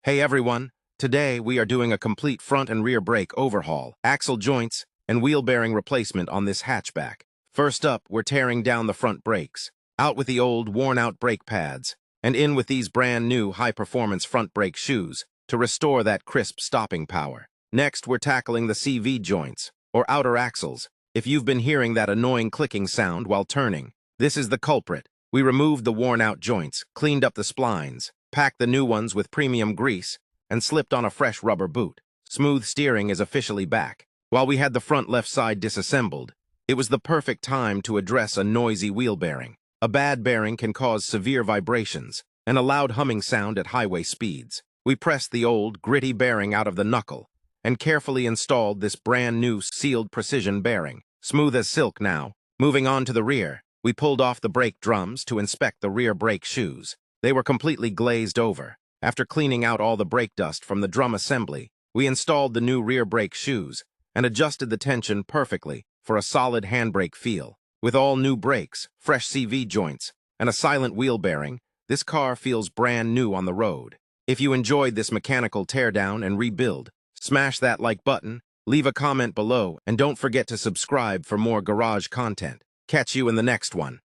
Hey everyone, today we are doing a complete front and rear brake overhaul, axle joints, and wheel bearing replacement on this hatchback. First up, we're tearing down the front brakes, out with the old worn-out brake pads, and in with these brand new high-performance front brake shoes to restore that crisp stopping power. Next, we're tackling the CV joints, or outer axles. If you've been hearing that annoying clicking sound while turning, this is the culprit. We removed the worn-out joints, cleaned up the splines, packed the new ones with premium grease, and slipped on a fresh rubber boot. Smooth steering is officially back. While we had the front left side disassembled, it was the perfect time to address a noisy wheel bearing. A bad bearing can cause severe vibrations and a loud humming sound at highway speeds. We pressed the old, gritty bearing out of the knuckle and carefully installed this brand new sealed precision bearing, smooth as silk now. Moving on to the rear, we pulled off the brake drums to inspect the rear brake shoes. They were completely glazed over. After cleaning out all the brake dust from the drum assembly, we installed the new rear brake shoes and adjusted the tension perfectly for a solid handbrake feel. With all new brakes, fresh CV joints, and a silent wheel bearing, this car feels brand new on the road. If you enjoyed this mechanical teardown and rebuild, smash that like button, leave a comment below, and don't forget to subscribe for more garage content. Catch you in the next one.